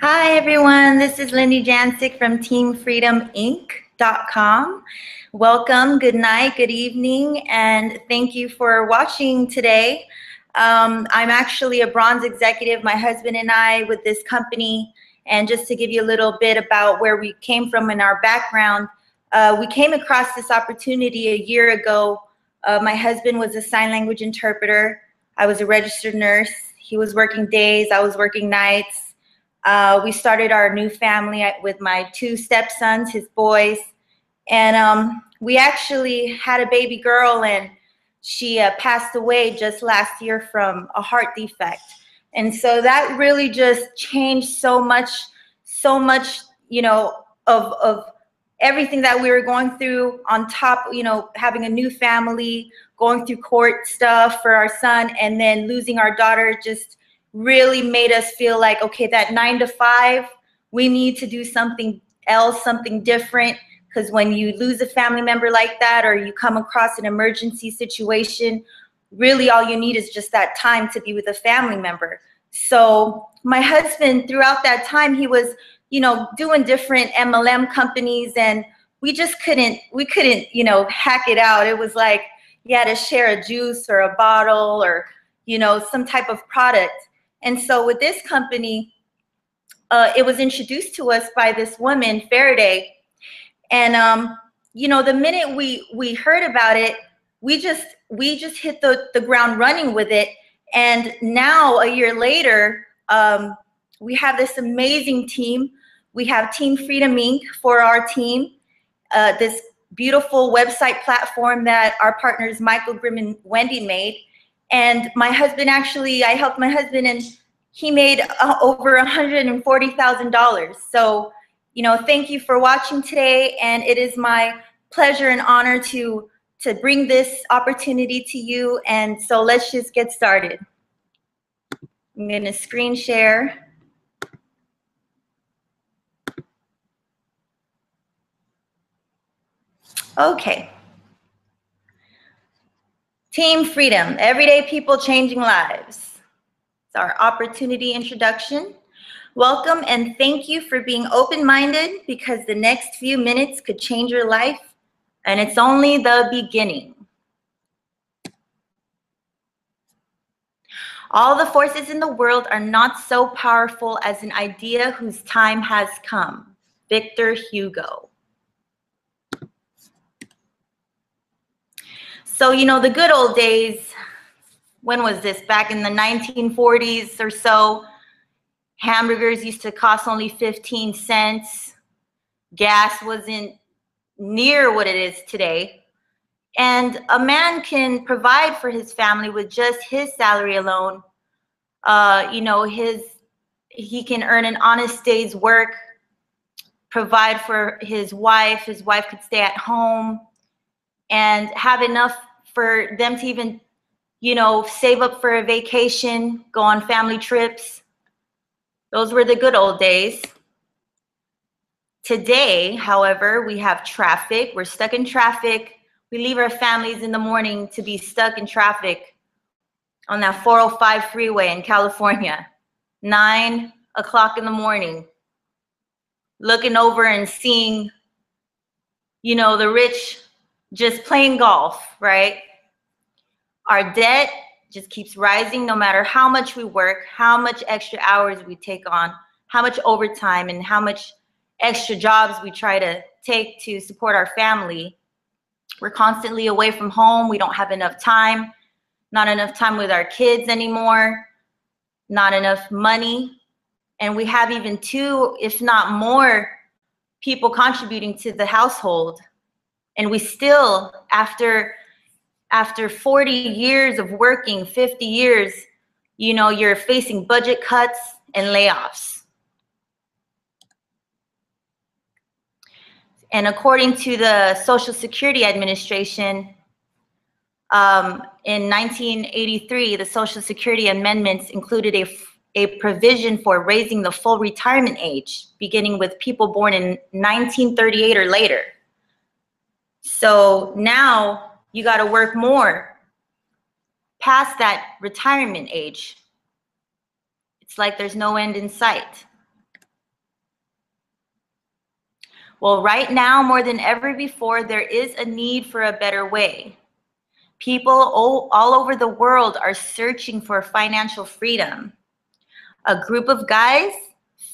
Hi, everyone. This is Lindy Jancic from TeamFreedomInc.com. Welcome, good night, good evening, and thank you for watching today. I'm actually a bronze executive, my husband and I, with this company. And just to give you a little bit about where we came from in our background, we came across this opportunity a year ago. My husband was a sign language interpreter. I was a registered nurse. He was working days, I was working nights. We started our new family with my two stepsons, his boys, and we actually had a baby girl, and she passed away just last year from a heart defect. And so that really just changed so much, you know, of everything that we were going through, on top, you know, having a new family, going through court stuff for our son, and then losing our daughter just really made us feel like, okay, that 9 to 5, we need to do something else, something different. Because when you lose a family member like that, or you come across an emergency situation, really all you need is just that time to be with a family member. So my husband, throughout that time, he was, you know, doing different MLM companies, and we couldn't, you know, hack it out. It was like you had to share a juice or a bottle or, you know, some type of product. And so with this company, it was introduced to us by this woman, Faraday. And, you know, the minute we heard about it, we just hit the ground running with it. And now, a year later, we have this amazing team. We have Team Freedom Inc. for our team, this beautiful website platform that our partners Michael, Grimm, and Wendy made. And my husband, actually, I helped my husband, and he made over $140,000. So, you know, thank you for watching today. And it is my pleasure and honor to bring this opportunity to you. And so let's just get started. I'm going to screen share. Okay. Team Freedom, everyday people changing lives. It's our opportunity introduction. Welcome and thank you for being open-minded, because the next few minutes could change your life, and it's only the beginning. All the forces in the world are not so powerful as an idea whose time has come. Victor Hugo. So, you know, the good old days, when was this? Back in the 1940s or so, hamburgers used to cost only 15 cents. Gas wasn't near what it is today. And a man can provide for his family with just his salary alone. You know, he can earn an honest day's work, provide for his wife. His wife could stay at home and have enough for them to even, you know, save up for a vacation, go on family trips. Those were the good old days. Today, however, we have traffic. We're stuck in traffic. We leave our families in the morning to be stuck in traffic on that 405 freeway in California, 9 o'clock in the morning, looking over and seeing, you know, the rich just playing golf, right? Our debt just keeps rising no matter how much we work, how much extra hours we take on, how much overtime, and how much extra jobs we try to take to support our family. We're constantly away from home. We don't have enough time, not enough time with our kids anymore, not enough money. And we have even 2, if not more, people contributing to the household. And we still, after 40 years of working, 50 years, you know, you're facing budget cuts and layoffs. And according to the Social Security Administration, in 1983, the Social Security amendments included a provision for raising the full retirement age, beginning with people born in 1938 or later. So now you got to work more past that retirement age. It's like there's no end in sight. Well, right now, more than ever before, there is a need for a better way. People all over the world are searching for financial freedom. A group of guys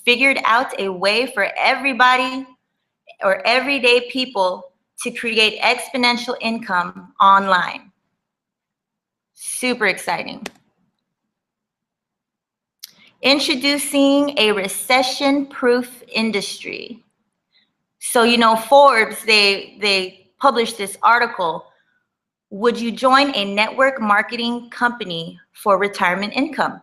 figured out a way for everybody or everyday people to create exponential income online. Super exciting. Introducing a recession-proof industry. So, you know, Forbes, they published this article. Would you join a network marketing company for retirement income?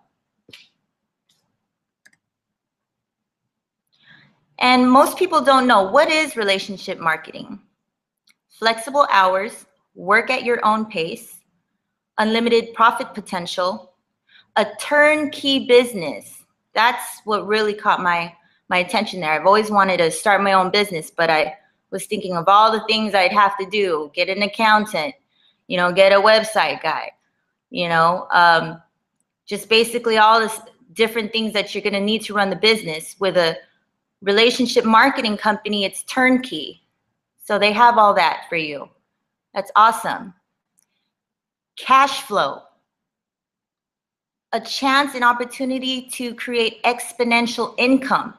And most people don't know, what is relationship marketing? Flexible hours, work at your own pace, unlimited profit potential, a turnkey business. That's what really caught my attention there. I've always wanted to start my own business, but I was thinking of all the things I'd have to do, get an accountant, you know, get a website guy, you know, just basically all this different things that you're going to need to run the business. With a relationship marketing company, it's turnkey. So they have all that for you. That's awesome. Cash flow. A chance and opportunity to create exponential income.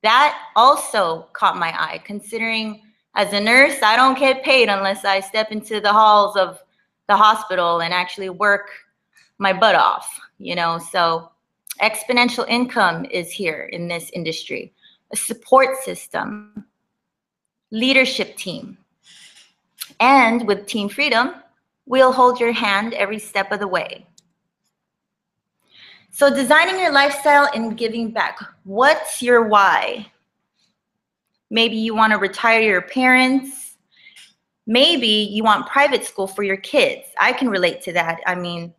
That also caught my eye, considering as a nurse, I don't get paid unless I step into the halls of the hospital and actually work my butt off, you know. So exponential income is here in this industry. A support system, leadership team. And with Team Freedom, we'll hold your hand every step of the way. So designing your lifestyle and giving back. What's your why? Maybe you want to retire your parents. Maybe you want private school for your kids. I can relate to that. I mean,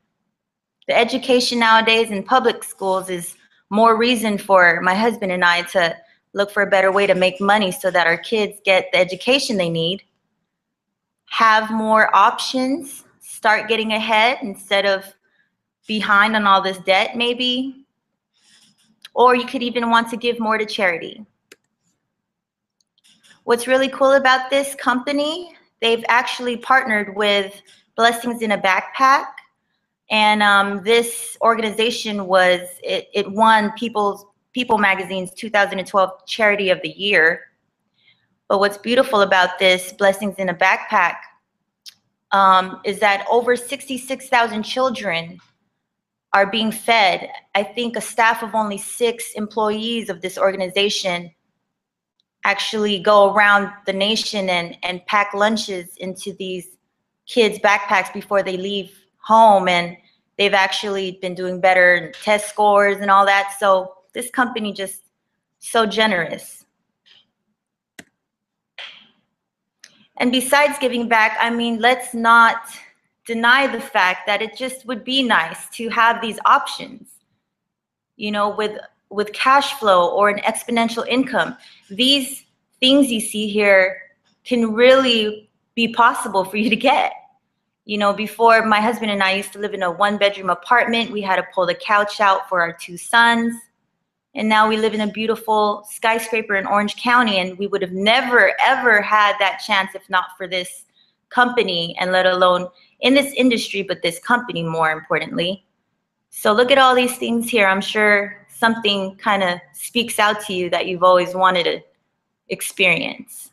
the education nowadays in public schools is more reason for my husband and I to look for a better way to make money so that our kids get the education they need, have more options, start getting ahead instead of behind on all this debt maybe. Or you could even want to give more to charity. What's really cool about this company, they've actually partnered with Blessings in a Backpack. And this organization it won People Magazine's 2012 Charity of the Year. But what's beautiful about this Blessings in a Backpack is that over 66,000 children are being fed. I think a staff of only 6 employees of this organization actually go around the nation and pack lunches into these kids' backpacks before they leave home. And they've actually been doing better in test scores and all that. So this company just so generous. And besides giving back, I mean, let's not deny the fact that it just would be nice to have these options, you know, with cash flow or an exponential income. These things you see here can really be possible for you to get. You know, before, my husband and I used to live in a 1-bedroom apartment. We had to pull the couch out for our 2 sons. And now we live in a beautiful skyscraper in Orange County, and we would have never, ever had that chance if not for this company, and let alone in this industry, but this company more importantly. So look at all these things here. I'm sure something kind of speaks out to you that you've always wanted to experience.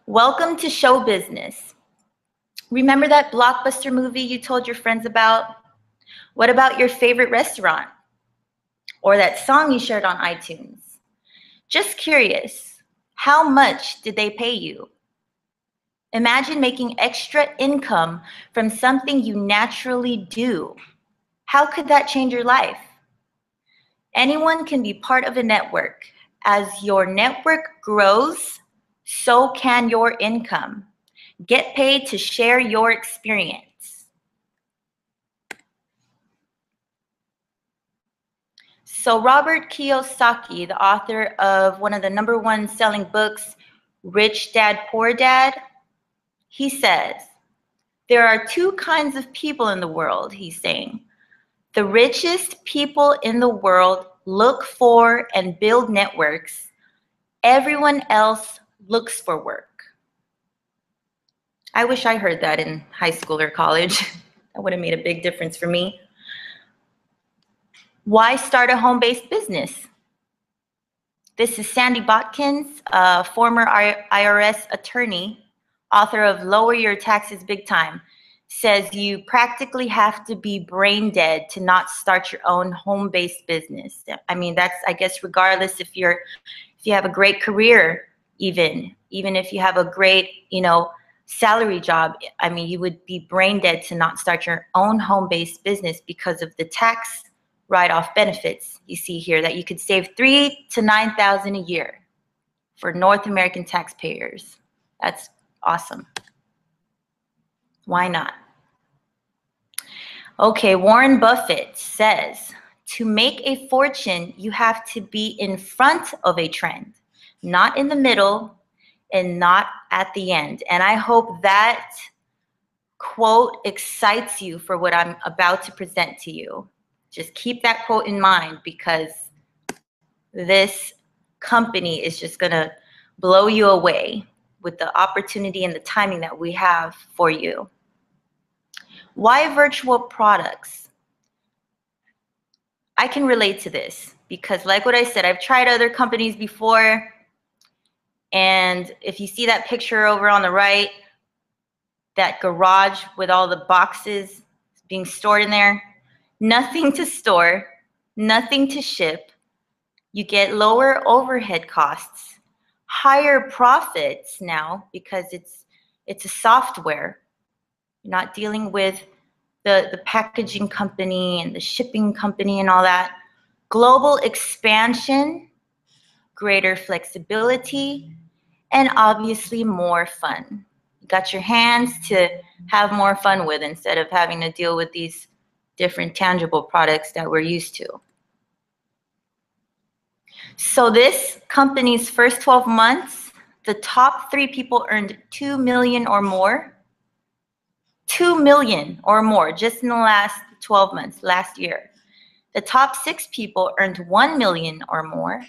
Welcome to show business. Remember that blockbuster movie you told your friends about? What about your favorite restaurant? Or that song you shared on iTunes? Just curious, how much did they pay you? Imagine making extra income from something you naturally do. How could that change your life? Anyone can be part of a network. As your network grows, so can your income. Get paid to share your experience. So Robert Kiyosaki, the author of one of the #1 selling books, Rich Dad, Poor Dad, he says, there are 2 kinds of people in the world, he's saying. The richest people in the world look for and build networks Everyone else looks for work. I wish I heard that in high school or college. That would have made a big difference for me. Why start a home-based business? This is Sandy Botkins, a former IRS attorney, author of Lower Your Taxes Big Time, says you practically have to be brain dead to not start your own home-based business. I mean, that's, I guess, regardless if you have a great career, even if you have a great, salary job. I mean, you would be brain dead to not start your own home-based business because of the tax write-off benefits you see here that you could save $3,000 to $9,000 a year for North American taxpayers. That's awesome. Why not? Okay, Warren Buffett says, to make a fortune, you have to be in front of a trend, not in the middle and not at the end. And I hope that quote excites you for what I'm about to present to you. Just keep that quote in mind, because this company is just gonna blow you away with the opportunity and the timing that we have for you. Why virtual products? I can relate to this because, like what I said, I've tried other companies before, and if you see that picture over on the right, that garage with all the boxes being stored in there, nothing to store, nothing to ship. You get lower overhead costs, higher profits now because it's a software. You're not dealing with the packaging company and the shipping company and all that. Global expansion, greater flexibility, and obviously more fun. You got your hands to have more fun with instead of having to deal with these different tangible products that we're used to. So this company's first 12 months, the top 3 people earned $2 million or more. $2 million or more just in the last 12 months, last year. The top 6 people earned $1 million or more.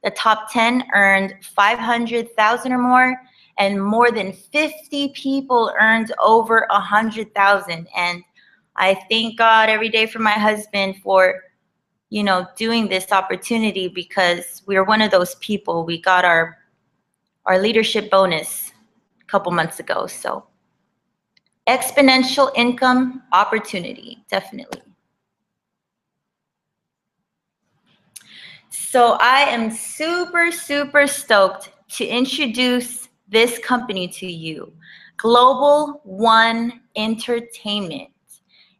The top 10 earned $500,000 or more, and more than 50 people earned over $100,000. And I thank God every day for my husband for, doing this opportunity, because we're one of those people. We got our leadership bonus a couple months ago. So exponential income opportunity, definitely. So I am super, super stoked to introduce this company to you, Global One Entertainment.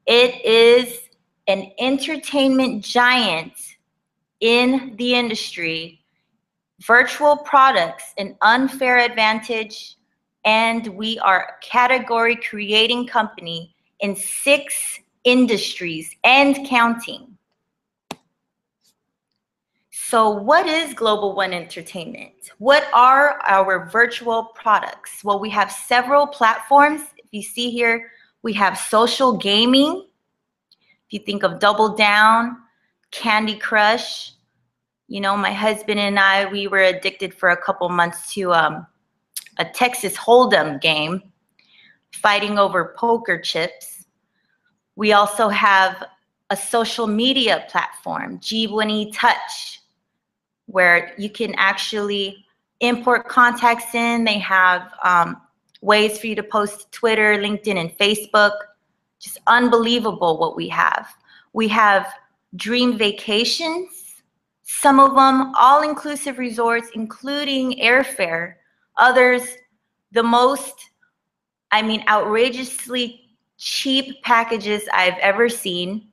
It is an entertainment giant in the industry, virtual products, an unfair advantage, and we are a category creating company in 6 industries and counting. So what is Global One Entertainment? What are our virtual products? Well, we have several platforms. If you see here, we have social gaming. If you think of Double Down, Candy Crush, my husband and I, we were addicted for a couple months to a Texas Hold'em game, fighting over poker chips. We also have a social media platform, G1E Touch, where you can actually import contacts in. They have ways for you to post to Twitter, LinkedIn, and Facebook. Just unbelievable what we have. We have Dream Vacations, some of them all-inclusive resorts, including airfare. Others, the most, outrageously cheap packages I've ever seen,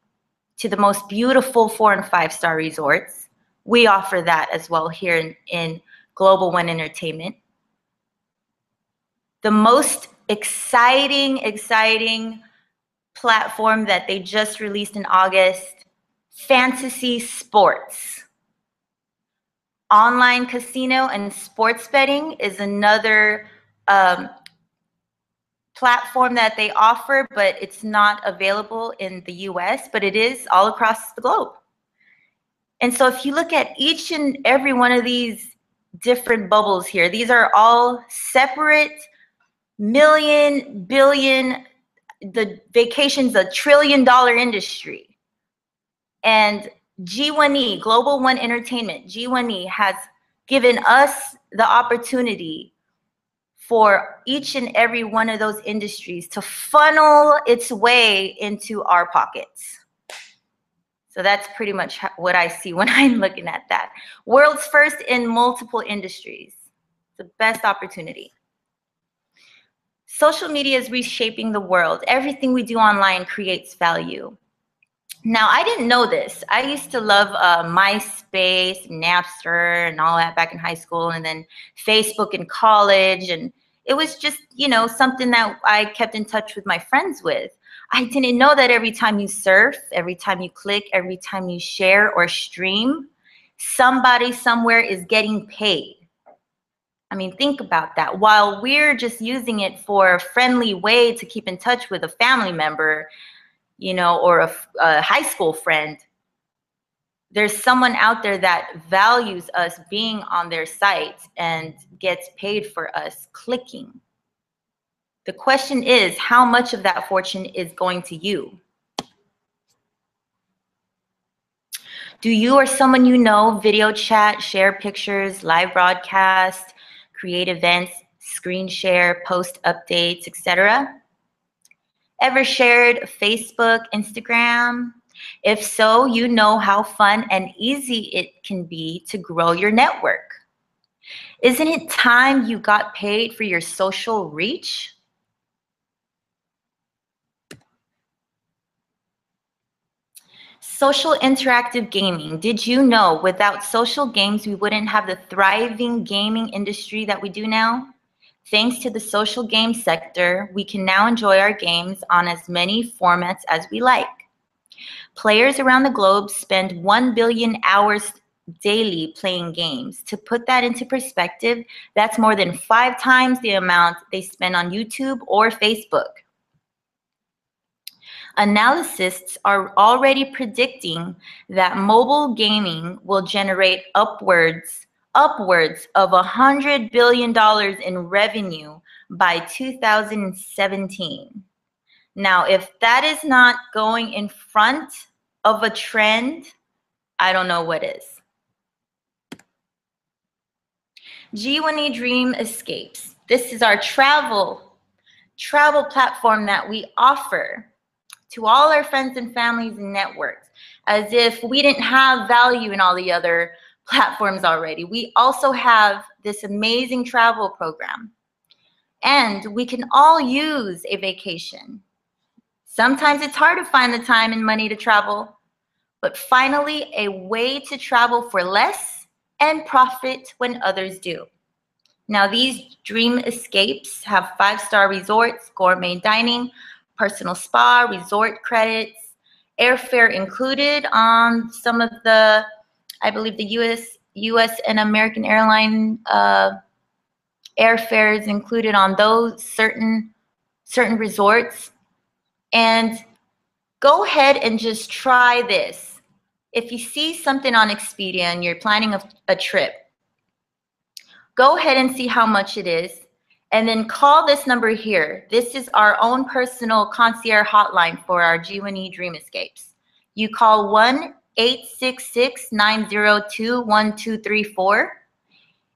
to the most beautiful 4- and 5-star resorts. We offer that as well here in Global One Entertainment. The most exciting platform that they just released in August, fantasy sports. Online casino and sports betting is another platform that they offer, but it's not available in the US, but it is all across the globe. And so if you look at each and every one of these different bubbles here. These are all separate million, billion, the vacation's $1 trillion industry. And G1E, Global One Entertainment, G1E has given us the opportunity for each and every one of those industries to funnel its way into our pockets. So that's pretty much what I see when I'm looking at that. World's first in multiple industries. The best opportunity. Social media is reshaping the world. Everything we do online creates value. Now, I didn't know this. I used to love MySpace, Napster, and all that back in high school, and then Facebook in college. And it was just, you know, something that I kept in touch with my friends with. I didn't know that every time you surf, every time you click, every time you share or stream, somebody somewhere is getting paid. I mean, think about that. While we're just using it for a friendly way to keep in touch with a family member, you know, or a high school friend, there's someone out there that values us being on their site and gets paid for us clicking. The question is, how much of that fortune is going to you? Do you or someone you know video chat, share pictures, live broadcast, create events, screen share, post updates, etc.? Ever shared Facebook, Instagram? If so, you know how fun and easy it can be to grow your network. Isn't it time you got paid for your social reach? Social interactive gaming. Did you know without social games, we wouldn't have the thriving gaming industry that we do now? Thanks to the social game sector, we can now enjoy our games on as many formats as we like. Players around the globe spend 1 billion hours daily playing games. To put that into perspective, that's more than 5 times the amount they spend on YouTube or Facebook. Analysts are already predicting that mobile gaming will generate upwards of $100 billion in revenue by 2017. Now, if that is not going in front of a trend, I don't know what is. G1E Dream Escapes. This is our travel platform that we offer to all our friends and families and networks, as if we didn't have value in all the other platforms already. We also have this amazing travel program, and we can all use a vacation. Sometimes it's hard to find the time and money to travel, but finally a way to travel for less and profit when others do. Now, these dream escapes have 5-star resorts, gourmet dining, personal spa, resort credits, airfare included on some of the, I believe the US and American airline airfares included on those certain resorts. And go ahead and just try this. If you see something on Expedia and you're planning a trip, go ahead and see how much it is, and then call this number here. This is our own personal concierge hotline for our G1E Dream Escapes. You call 1-866-902-1234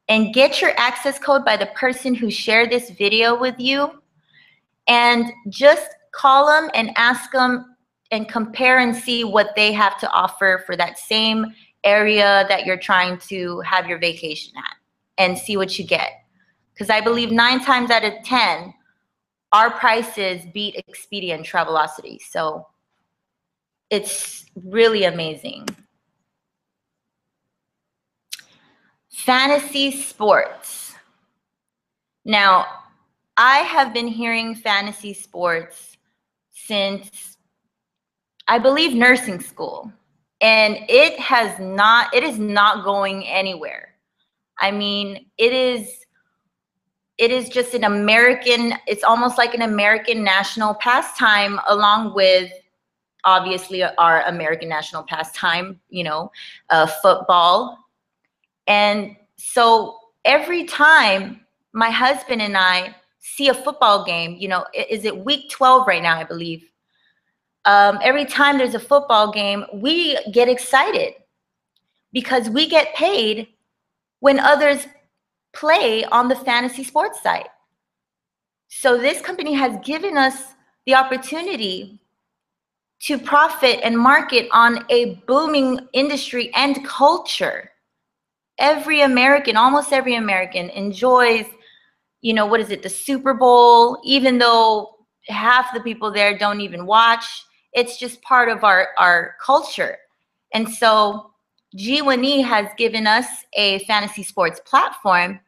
and get your access code by the person who shared this video with you, and just call them and ask them and compare and see what they have to offer for that same area that you're trying to have your vacation at, and see what you get. Because I believe 9 times out of 10, our prices beat Expedia and Travelocity. So it's really amazing. Fantasy sports. Now, I have been hearing fantasy sports since, I believe, nursing school. And it is not going anywhere. I mean, it is just an American, it's almost like an American national pastime, along with obviously our American national pastime, you know, football. And so every time my husband and I see a football game, you know, is it week 12 right now, I believe? Every time there's a football game, we get excited because we get paid when others play on the fantasy sports site. So this company has given us the opportunity to profit and market on a booming industry and culture. Every American, almost every American enjoys, you know, what is it, the Super Bowl, even though half the people there don't even watch. It's just part of our culture. And so G1E has given us a fantasy sports platform.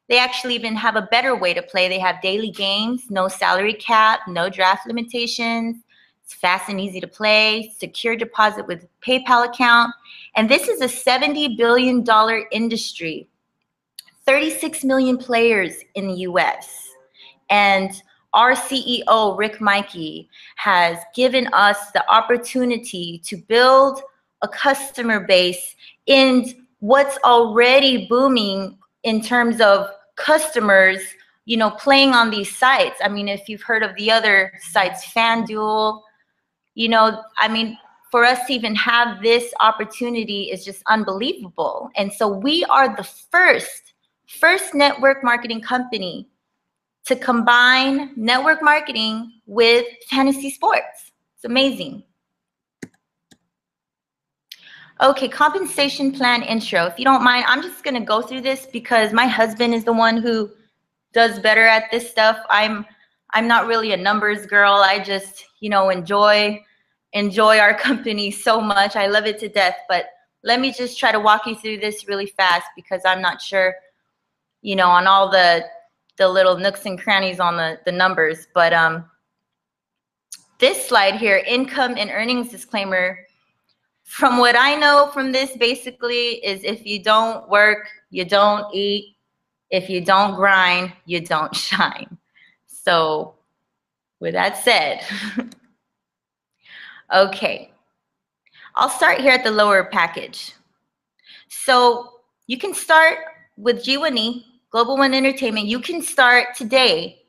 They actually even have a better way to play. They have daily games, no salary cap, no draft limitations. It's fast and easy to play, secure deposit with PayPal account. And this is a $70 billion industry, 36 million players in the US. And our CEO, Rick Mikey, has given us the opportunity to build a customer base in what's already booming in terms of customers, you know, playing on these sites. I mean, if you've heard of the other sites, FanDuel, you know, I mean, for us to even have this opportunity is just unbelievable. And so we are the first network marketing company to combine network marketing with fantasy sports. It's amazing. Okay, compensation plan intro. If you don't mind, I'm just gonna go through this because my husband is the one who does better at this stuff. I'm not really a numbers girl. I just, you know, enjoy our company so much. I love it to death. But let me just try to walk you through this really fast because I'm not sure, you know, on all the little nooks and crannies on the numbers. But this slide here, income and earnings disclaimer, from what I know from this basically is if you don't work, you don't eat. If you don't grind, you don't shine. So with that said, okay, I'll start here at the lower package. So you can start with G1E, Global One Entertainment. You can start today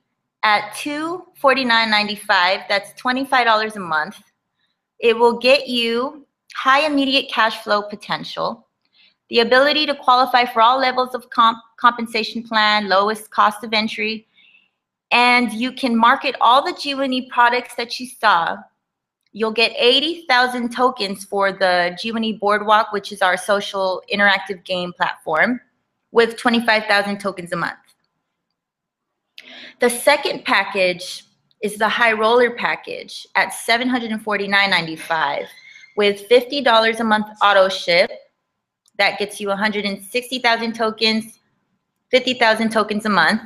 at $249.95. That's $25 a month. It will get you high immediate cash flow potential, the ability to qualify for all levels of compensation plan, lowest cost of entry, and you can market all the G1E products that you saw. You'll get 80,000 tokens for the G1E Boardwalk, which is our social interactive game platform, with 25,000 tokens a month. The second package is the high roller package at $749.95 with $50 a month auto ship. That gets you 160,000 tokens, 50,000 tokens a month.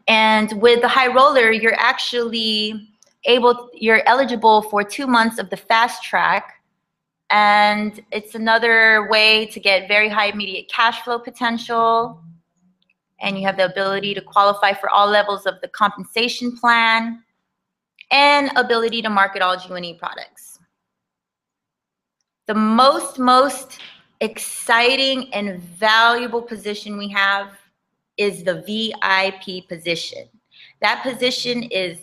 And with the high roller, you're eligible for 2 months of the fast track. And it's another way to get very high immediate cash flow potential. And you have the ability to qualify for all levels of the compensation plan and ability to market all G1E products. The most exciting and valuable position we have is the VIP position. That position is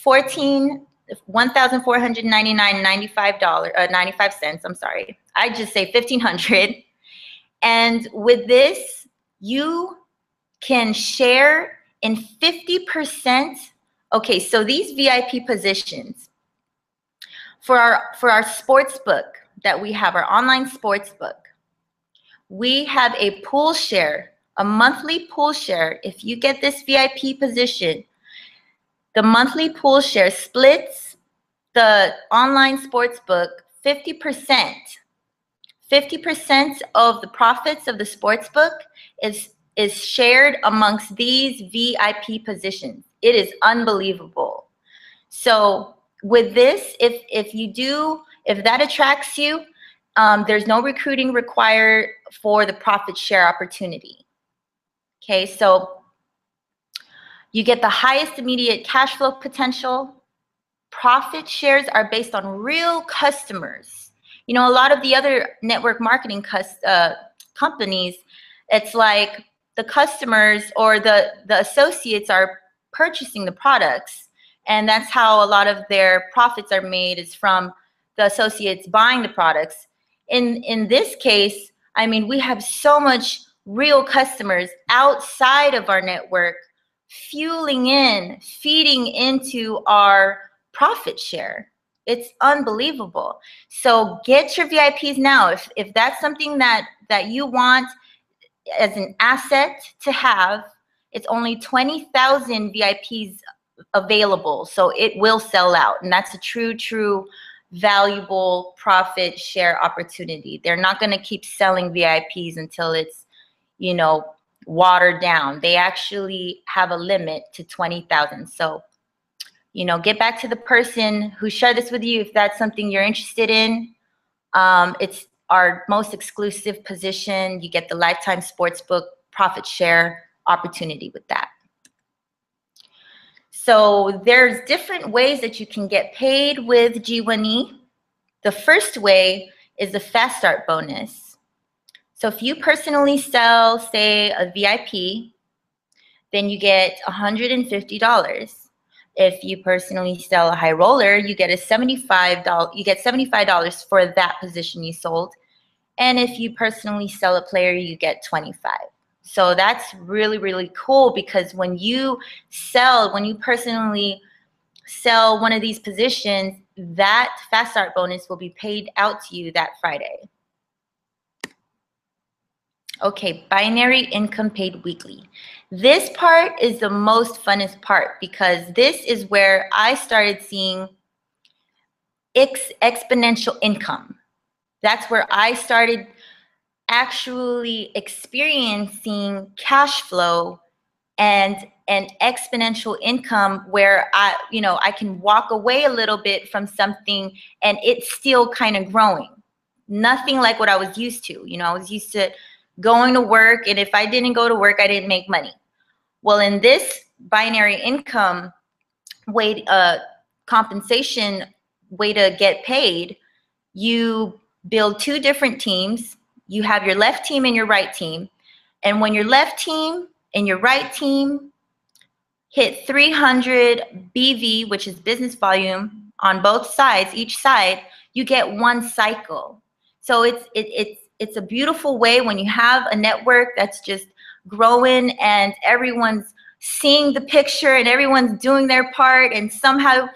$1,499.95. I'm sorry. I just say $1,500. And with this, you can share in 50%. Okay, so these VIP positions for our sports book that we have, our online sports book, we have a pool share, a monthly pool share. If you get this VIP position, the monthly pool share splits the online sports book 50%. 50% of the profits of the sports book is shared amongst these VIP positions. It is unbelievable. So with this, if that attracts you, there's no recruiting required for the profit share opportunity. Okay, so you get the highest immediate cash flow potential. Profit shares are based on real customers. You know, a lot of the other network marketing companies, It's like the customers or the associates are purchasing the products, and that's how a lot of their profits are made, is from the associates buying the products. In this case, I mean, we have so much real customers outside of our network fueling in, feeding into our profit share. It's unbelievable. So get your VIPs now. If that's something that you want as an asset to have, it's only 20,000 VIPs available. So it will sell out. And that's a true valuable profit share opportunity. They're not going to keep selling VIPs until it's, you know, watered down. They actually have a limit to 20,000. So, you know, get back to the person who shared this with you if that's something you're interested in. It's our most exclusive position. You get the lifetime sportsbook profit share opportunity with that. So there's different ways that you can get paid with G1E. The first way is the fast start bonus. So if you personally sell, say, a VIP, then you get $150. If you personally sell a high roller, you get $75 for that position you sold. And if you personally sell a player, you get $25. So that's really cool, because when you personally sell one of these positions, that fast start bonus will be paid out to you that Friday. Okay, binary income paid weekly. This part is the most funnest part, because this is where I started seeing exponential income. That's where I started actually experiencing cash flow and an exponential income, where I can walk away a little bit from something and it's still kind of growing. Nothing like what I was used to. You know, I was used to going to work, and if I didn't go to work, I didn't make money. Well, in this binary income way, compensation way to get paid, you build two different teams. You have your left team and your right team. And when your left team and your right team hit 300 BV, which is business volume, on both sides, each side, you get one cycle. So it's a beautiful way when you have a network that's just growing and everyone's seeing the picture and everyone's doing their part, and somehow,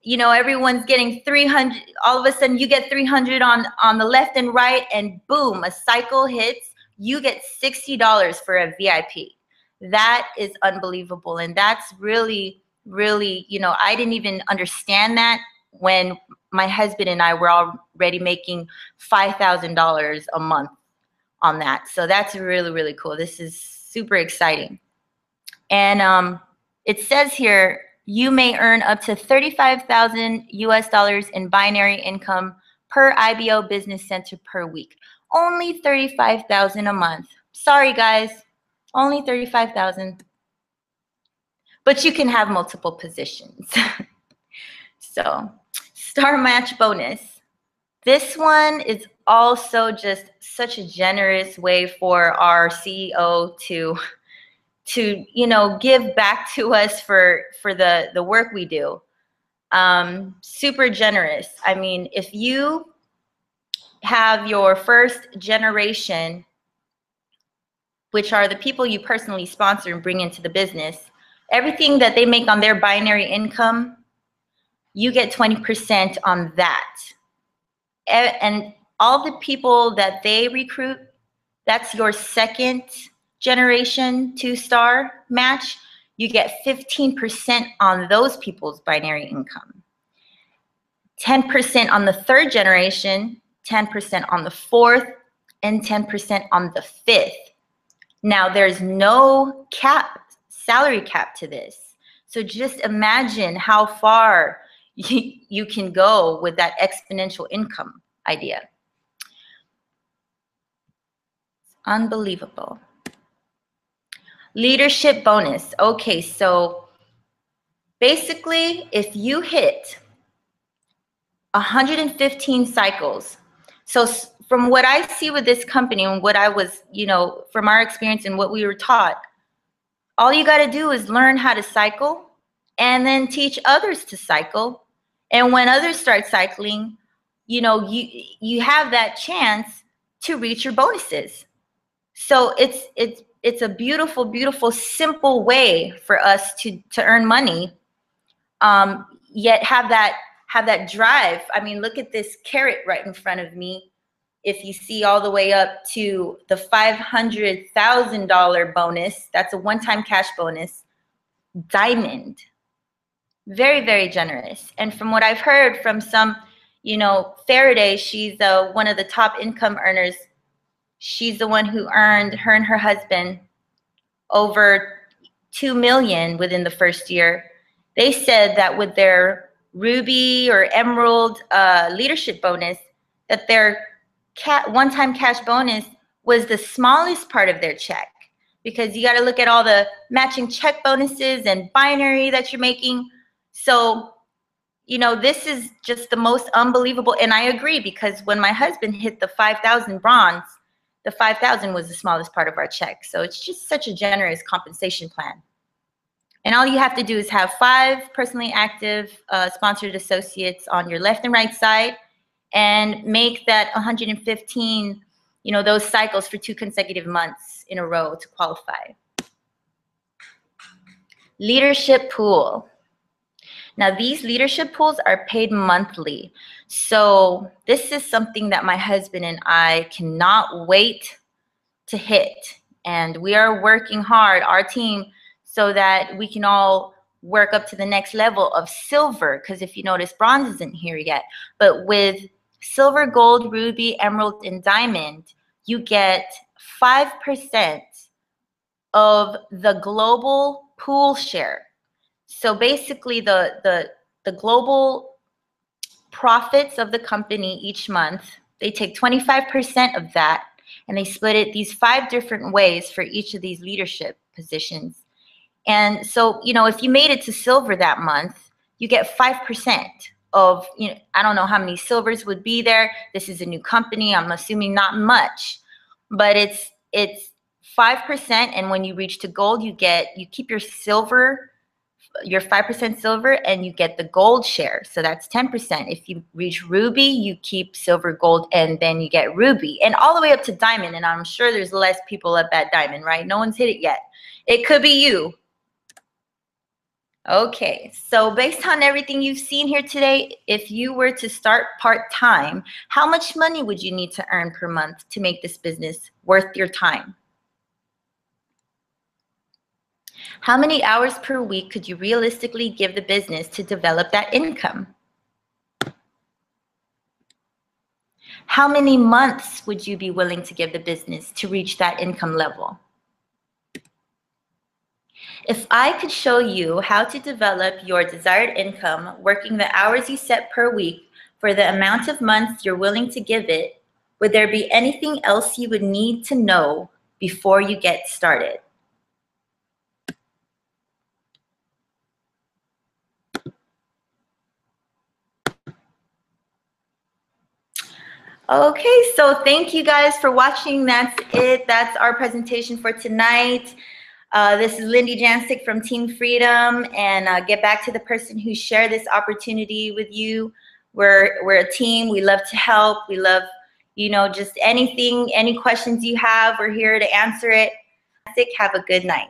you know, everyone's getting 300. All of a sudden you get 300 on the left and right, and boom, a cycle hits. You get $60 for a VIP. That is unbelievable. And that's really, you know, I didn't even understand that when my husband and I were already making $5,000 a month on that. So that's really cool. This is super exciting. And it says here, you may earn up to $35,000 US in binary income per IBO Business Center per week. Only $35,000 a month. Sorry, guys, only $35,000. But you can have multiple positions. So, star match bonus. This one is also just such a generous way for our CEO to you know, give back to us for the work we do. Super generous. I mean, if you have your first generation, which are the people you personally sponsor and bring into the business, everything that they make on their binary income, you get 20% on that. And all the people that they recruit, that's your second generation 2-star match, you get 15% on those people's binary income. 10% on the third generation, 10% on the fourth, and 10% on the fifth. Now, there's no salary cap to this. So just imagine how far you can go with that exponential income idea. Unbelievable. Leadership bonus. Okay, so basically, if you hit 115 cycles, so from what I see with this company and what I was, from our experience and what we were taught, all you got to do is learn how to cycle and then teach others to cycle. And when others start cycling, you have that chance to reach your bonuses. So it's a beautiful, beautiful, simple way for us to earn money, yet have that drive. I mean, look at this carrot right in front of me. If you see all the way up to the $500,000 bonus, that's a one-time cash bonus, diamond. Very, very generous. And from what I've heard from some, Faraday, she's one of the top income earners. She's the one who earned, her and her husband, over $2 million within the first year. They said that with their Ruby or Emerald leadership bonus, that their one-time cash bonus was the smallest part of their check, because you got to look at all the matching check bonuses and binary that you're making. So, this is just the most unbelievable. And I agree, because when my husband hit the 5,000 bronze, the 5,000 was the smallest part of our check. So it's just such a generous compensation plan. And all you have to do is have 5 personally active sponsored associates on your left and right side, and make that 115, those cycles for 2 consecutive months in a row to qualify. Leadership pool. Now, these leadership pools are paid monthly. So this is something that my husband and I cannot wait to hit. And we are working hard, our team, so that we can all work up to the next level of silver. Because if you notice, bronze isn't here yet. But with silver, gold, ruby, emerald, and diamond, you get 5% of the global pool share. So basically, the global profits of the company each month, they take 25% of that, and they split it these 5 different ways for each of these leadership positions. And so, if you made it to silver that month, you get 5% of, I don't know how many silvers would be there. This is a new company. I'm assuming not much, but it's 5%. And when you reach to gold, you keep your silver, your 5% silver, and you get the gold share. So that's 10%. If you reach ruby, you keep silver, gold, and then you get ruby, and all the way up to diamond. And I'm sure there's less people at that diamond, right? No one's hit it yet. It could be you. Okay, so based on everything you've seen here today, if you were to start part-time, how much money would you need to earn per month to make this business worth your time? How many hours per week could you realistically give the business to develop that income? How many months would you be willing to give the business to reach that income level? If I could show you how to develop your desired income working the hours you set per week for the amount of months you're willing to give it, would there be anything else you would need to know before you get started? Okay, so thank you guys for watching. That's it. That's our presentation for tonight. This is Lindy Jancic from Team Freedom, and get back to the person who shared this opportunity with you. We're a team. We love to help. We love, just anything, any questions you have, we're here to answer it. Have a good night.